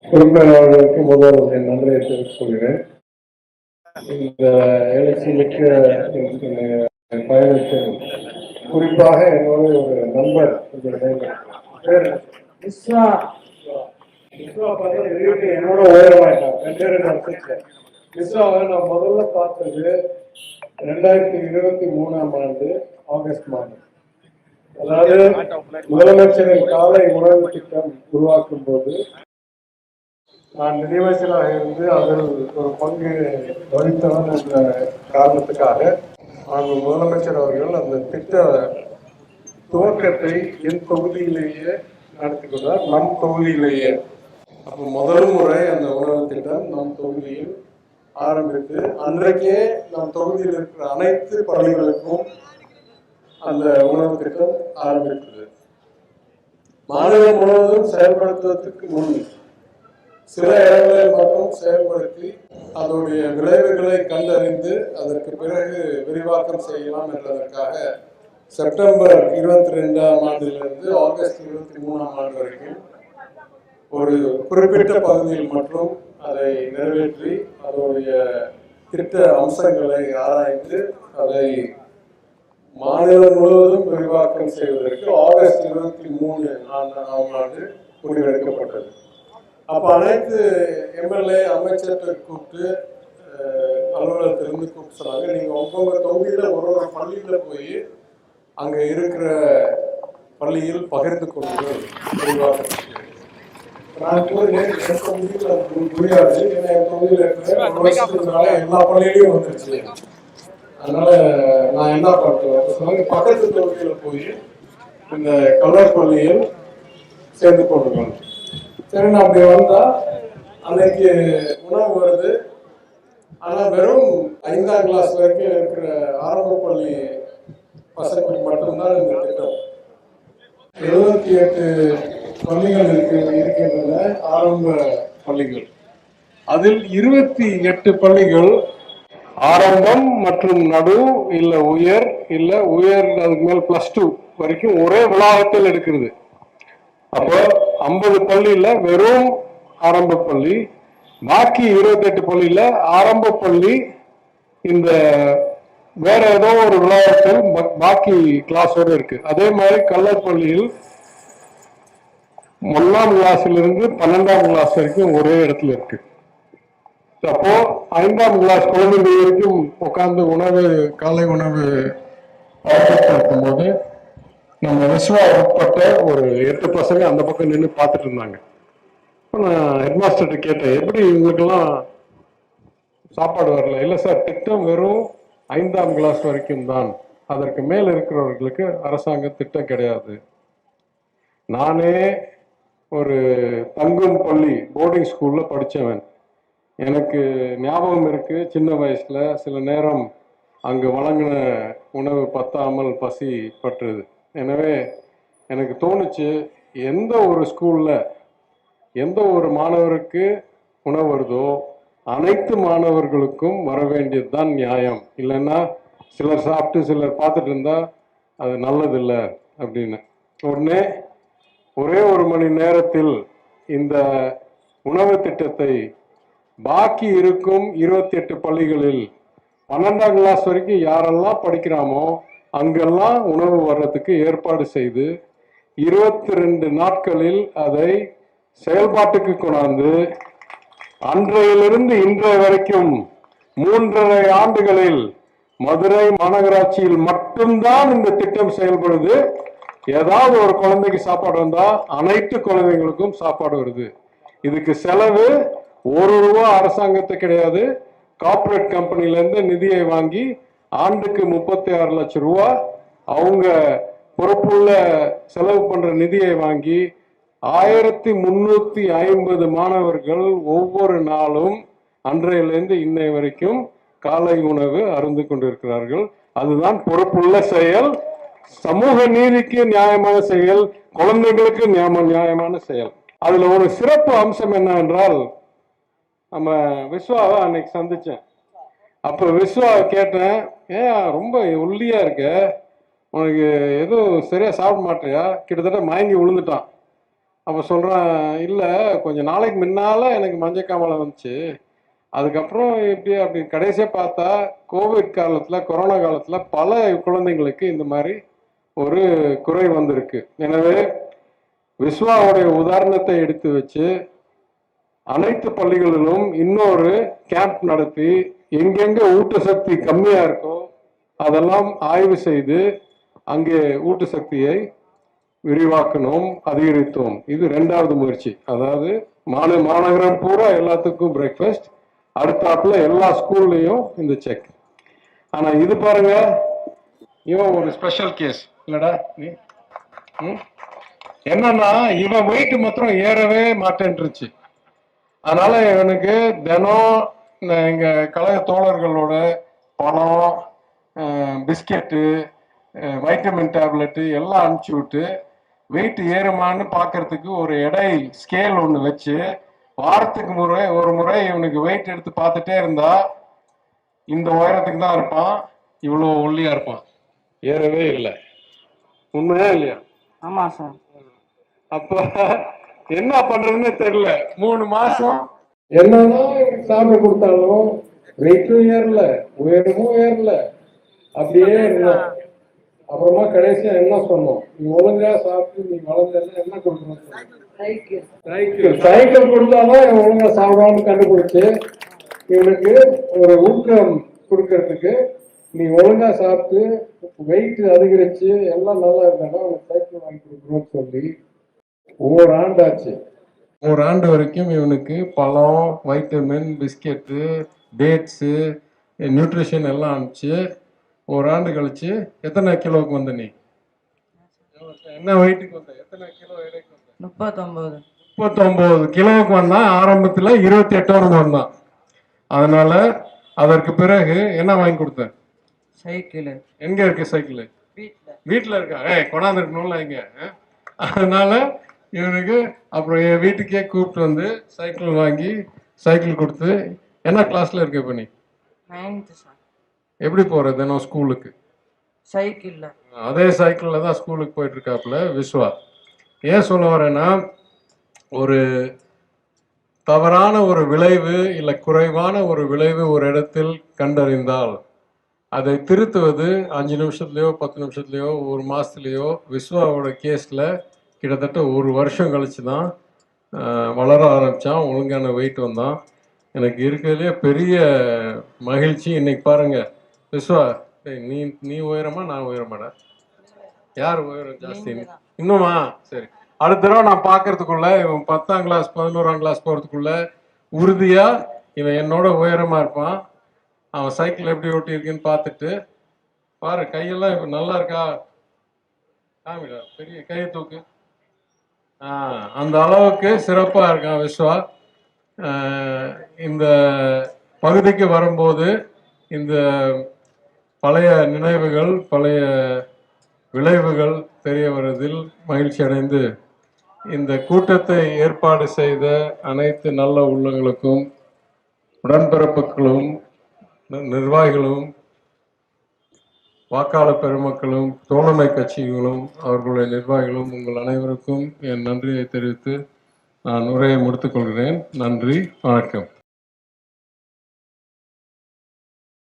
உறுப்பினர்களுக்கு முதல் நன்றியை தெரிவித்துக் கொள்கிறேன். இந்த எழுச்சி மிக்க பயணத்தில் குறிப்பாக என்னோட ஒரு நண்பர் என்னோட உயரமாயிட்டார். மிஸ்வாவை நான் முதல்ல பார்த்தது 2023ஆம் ஆண்டு ஆகஸ்ட் மாதம். அதாவது முதலமைச்சரின் காலை உணவு திட்டம் உருவாக்கும் போது நான் நிதியமைச்சராக இருந்து அதில் ஒரு பங்கு வகித்தவன் என்ற காரணத்துக்காக முதலமைச்சர் அவர்கள் அந்த திட்ட துவக்கத்தை என் தொகுதியிலேயே நடத்தி கொண்டார். நம் தொகுதியிலேயே அப்போ முதல் முறை அந்த உணவு திட்டம் நம் தொகுதியில் ஆரம்பித்து அன்றைக்கே நம் தொகுதியில் இருக்கிற அனைத்து பள்ளிகளுக்கும் அந்த உணவு திட்டம் ஆரம்பித்தது. மாநிலம் முழுவதும் செயல்படுத்துவதற்கு முன் சில இடங்களில் மட்டும் செயல்படுத்தி அதனுடைய விளைவுகளை கண்டறிந்து அதற்கு பிறகு விரிவாக்கம் செய்யலாம் என்பதற்காக செப்டம்பர் 22ஆம் ஆண்டிலிருந்து ஆகஸ்ட் 23ஆம் ஆண்டு வரைக்கும் ஒரு குறிப்பிட்ட பகுதியில் மட்டும் அதை நிறைவேற்றி அதனுடைய திட்ட அம்சங்களை ஆராய்ந்து அதை மாநிலம் முழுவதும் விரிவாக்கம் செய்வதற்கு ஆகஸ்ட் 23ஆம் ஆண்டு முடிவெடுக்கப்பட்டது. அப்ப அனைத்து எம்எல்ஏ அமைச்சர்களை கூப்பிட்டு அலுவலகத்திலிருந்து கூப்பிட்டு சொன்னாங்க, நீங்க ஒவ்வொரு தொகுதியில ஒரு பள்ளியில போய் அங்க இருக்கிற பள்ளியில் பகிர்ந்து கொண்டு விரிவாக்கம். நான் முடியாது, ஏன்னா என் தொகுதியில இருக்கிற எல்லா பள்ளியிலையும் வந்துருச்சு. அதனால நான் என்ன பண்றேன், பக்கத்து தொகுதியில போய் இந்த கலர் பள்ளியில் சேர்ந்து கொண்டிருக்கேன். சரி, நான் அப்படி வந்தா அன்னைக்கு உணவு வருது. ஆனா வெறும் 5ஆம் கிளாஸ் வரைக்கும் இருக்கிற ஆரம்ப பள்ளி பசங்களுக்கு மட்டும்தான் இந்த திட்டம். 78 பள்ளிகள் இருக்கின்றன ஆரம்ப பள்ளிகள். அதில் 28 பள்ளிகள் ஆரம்பம் மற்றும் நடு இல்ல உயர் அதுக்கு மேல் +2 வரைக்கும் ஒரே வளாகத்தில் எடுக்கிறது. அப்போ 50 பள்ளியில வெறும் ஆரம்ப பள்ளி, பாக்கி 28 பள்ளியில ஆரம்ப பள்ளி இந்த வேற ஏதோ ஒரு விளையாட்டில் பாக்கி கிளாஸோட இருக்கு. அதே மாதிரி கல்லர் பள்ளியில் 1ஆம் கிளாஸிலிருந்து 12ஆம் கிளாஸ் வரைக்கும் ஒரே இடத்துல இருக்கு. அப்போ 5ஆம் கிளாஸ் குழந்தைகள் வரைக்கும் உட்கார்ந்து காலை உணவு இருக்கும் போது நம்ம விஸ்வா உட்பட்ட ஒரு 8 பசங்க அந்த பக்கம் நின்று பார்த்துட்டு இருந்தாங்க. நான் ஹெட்மாஸ்டர்கிட்ட கேட்டேன், எப்படி இவங்களுக்கெல்லாம் சாப்பாடு வரல? இல்லை சார், திட்டம் வெறும் 5ஆம் கிளாஸ் வரைக்கும் தான், அதற்கு மேல் இருக்கிறவர்களுக்கு அரசாங்க திட்டம் கிடையாது. நானே ஒரு தங்கும் பள்ளி போர்டிங் ஸ்கூல்ல படித்தவன். எனக்கு ஞாபகம் இருக்கு, சின்ன வயசுல சில நேரம் அங்கு வழங்கின உணவு பத்தாமல் பசி பற்றுது. எனவே எனக்கு தோணுச்சு, எந்த ஒரு ஸ்கூல்ல எந்த ஒரு மாணவருக்கு உணவு வருதோ அனைத்து மாணவர்களுக்கும் வர வேண்டியது தான் நியாயம். இல்லைன்னா சிலர் சாப்பிட்டு சிலர் பார்த்துட்டு இருந்தா அது நல்லதில்லை அப்படின்னு. உடனே ஒரே 1 மணி நேரத்தில் இந்த உணவு திட்டத்தை பாக்கி இருக்கும் 28 பள்ளிகளில் 12ஆம் கிளாஸ் வரைக்கும் யாரெல்லாம் படிக்கிறாமோ அங்கெல்லாம் உணவு வர்றதுக்கு ஏற்பாடு செய்து 22 நாட்களில் அதை செயல்பாட்டுக்கு கொண்டாந்து அன்றையிலிருந்து இன்றைய வரைக்கும் 3.5 ஆண்டுகளில் மதுரை மாநகராட்சியில் மட்டும்தான் இந்த திட்டம் செயல்படுது. ஏதாவது ஒரு குழந்தைக்கு சாப்பாடு வந்தா அனைத்து குழந்தைங்களுக்கும் சாப்பாடு வருது. இதுக்கு செலவு ₹1 அரசாங்கத்துக்கு கிடையாது. கார்பரேட் கம்பெனில இருந்து நிதியை வாங்கி ஆண்டுக்கு 36 லட்சம் ரூபாய் அவங்க பொறுப்புள்ள செலவு பண்ற நிதியை வாங்கி 1350 மாணவர்கள் ஒவ்வொரு நாளும் அன்றையிலிருந்து இன்னை வரைக்கும் காலை உணவு அருந்து கொண்டிருக்கிறார்கள். அதுதான் பொறுப்புள்ள செயல், சமூக நீதிக்கு நியாயமான செயல், குழந்தைகளுக்கு நியாயமான செயல். அதுல ஒரு சிறப்பு அம்சம் என்னவென்றால், நம்ம விஸ்வாவை அன்னைக்கு சந்திச்சேன். அப்போ விஸ்வாவை கேட்டேன், ரொம்ப ஒல்லியா இருக்க, உனக்கு எதுவும் சரியா சாப்பிட மாட்டியா? கிட்டத்தட்ட மயங்கி விழுந்துட்டான். அப்போ சொல்கிறேன், இல்லை கொஞ்சம் நாளைக்கு முன்னால எனக்கு மஞ்சக்காமலை வந்துச்சு, அதுக்கப்புறம் எப்படி அப்படி கடைசியாக பார்த்தா கோவிட் காலத்தில், கொரோனா காலத்தில் பல குழந்தைங்களுக்கு இந்த மாதிரி ஒரு குறை வந்திருக்கு. எனவே விஸ்வாவுடைய உதாரணத்தை எடுத்து வச்சு அனைத்து பள்ளிகளிலும் இன்னொரு கேம்ப் நடத்தி எங்கெங்க ஊட்டச்சக்தி கம்மியா இருக்கோ அதெல்லாம் ஆய்வு செய்து அங்கே ஊட்டச்சக்தியை விரிவாக்கணும், அதிகரித்தோம். இது 2வது முயற்சி. அதாவது மாநகரம் பூரா எல்லாத்துக்கும் பிரேக்ஃபாஸ்ட், அடுத்தாப்புல எல்லா ஸ்கூல்லையும் இந்த செக். ஆனா இது பாருங்க, இவன் ஒரு ஸ்பெஷல் கேஸ் இல்லடா நீ. என்னன்னா இவன் வெயிட் மாத்திரம் ஏறவே மாட்டேன்ருச்சு. அதனால இவனுக்கு தினம் எங்க கழக தோழர்களோட பழம், பிஸ்கெட்டு, வைட்டமின் டேப்லெட்டு எல்லாம் அனுப்பிச்சி விட்டு வெயிட் ஏறுமான்னு பார்க்கறதுக்கு ஒரு எடை ஸ்கேல் ஒன்று வச்சு வாரத்துக்கு ஒரு முறை இவனுக்கு வெயிட் எடுத்து பார்த்துட்டே இருந்தா இந்த உயரத்துக்கு தான் இருப்பான், இவ்வளோ ஒல்லியா இருப்பான், ஏறவே இல்லை. உண்மையா இல்லையா? ஆமா சார். அப்ப என்ன பண்றதுன்னு தெரியல. 3 மாசம் என்னதான் சாப்பிட கொடுத்தாலும் வெயிட்டும் ஏறல, உயரமும் ஏறல, அப்படியே இருந்தான். அப்புறமா கடைசியா என்ன சொன்னோம், நீ ஒழுங்கா சாப்பிட்டு நீ வளர்ந்தா என்ன கொடுக்கணும், சைக்கிள் கொடுத்தாதான் இவன் ஒழுங்கா சாப்பிடாம கண்டுபிடிச்சு இவனுக்கு ஒரு ஊக்கம் கொடுக்கறதுக்கு நீ ஒழுங்கா சாப்பிட்டு வெயிட் அதிகரிச்சு எல்லாம் நல்லா இருந்தாலும் அவனுக்கு சைக்கிள் வாங்கி கொடுக்கணும்னு சொல்லி ஓராண்டாச்சு. ஓராண்டு வரைக்கும் இவனுக்கு பழம், வைட்டமின், பிஸ்கெட்டு, டேட்ஸு, நியூட்ரிஷன் எல்லாம் அனுப்பிச்சு ஓராண்டு கழிச்சு எத்தனை கிலோவுக்கு வந்த நீ? என்ன வெயிட்டுக்கு வந்த? எத்தனை கிலோ எடைக்கு வந்த? 39 கிலோவுக்கு வந்தான். ஆரம்பத்துல 28 வந்தான். அதனால அதற்கு பிறகு என்ன வாங்கி கொடுத்த? சைக்கிள். எங்க இருக்கு சைக்கிள்? வீட்டுல இருக்கா? கொண்டாந்து இருக்கணும்ல இங்க. அதனால இவனுக்கு அப்புறம் என் வீட்டுக்கே கூப்பிட்டு வந்து சைக்கிள் வாங்கி சைக்கிள் கொடுத்து. என்ன கிளாஸ்ல இருக்க இப்ப நீ? 9th sir. எப்படி போற தினம் ஸ்கூலுக்கு? சைக்கிள்ல. அதே சைக்கிள்ல தான் ஸ்கூலுக்கு போயிட்டு இருக்காப்புல விஸ்வா. ஏன் சொல்ல வரேன்னா, ஒரு தவறான ஒரு விளைவு இல்லை குறைவான ஒரு விளைவு ஒரு இடத்தில் கண்டறிந்தால் அதை திருத்துவது 5 நிமிஷத்துலையோ 10 நிமிஷத்துலையோ 1 மாசத்துலையோ விஸ்வாவோட கேஸ்ல கிட்டத்தட்ட 1 வருஷம் கழிச்சு தான் வளர ஆரம்பித்தான், ஒழுங்கான வெயிட் வந்தான். எனக்கு இருக்கிறதுலே பெரிய மகிழ்ச்சி. இன்னைக்கு பாருங்க விஸ்வா, நீ நீ உயரமா நான் உயரமாடா? யார் உயரம் ஜாஸ்தி? இன்னுமா? சரி, அடுத்த தடவை நான் பார்க்கறதுக்குள்ள இவன் 10ஆம் கிளாஸ் 11ஆம் கிளாஸ் போகிறதுக்குள்ள உறுதியா இவன் என்னோட உயரமா இருப்பான். அவன் சைக்கிள் எப்படி ஓட்டி இருக்குன்னு பார்த்துட்டு பாரு, கையெல்லாம் இப்போ நல்லா இருக்கா? காமிடா, பெரிய கையை தூக்கு. அந்த அளவுக்கு சிறப்பாக இருக்கான் விஸ்வா. இந்த பகுதிக்கு வரும்போது இந்த பழைய நினைவுகள், பழைய விளைவுகள் தெரிய வருவதில் மகிழ்ச்சி அடைந்து இந்த கூட்டத்தை ஏற்பாடு செய்த அனைத்து நல்ல உள்ளங்களுக்கும், உடன்பிறப்புகளும், நிர்வாகிகளும், வாக்காளர் பெருமக்களும், தோழமை கட்சிகளும், அவர்களுடைய நிர்வாகிகளும், உங்கள் அனைவருக்கும் என் நன்றியை தெரிவித்து நான் உரையை முடித்துக் கொள்கிறேன். நன்றி, வணக்கம்.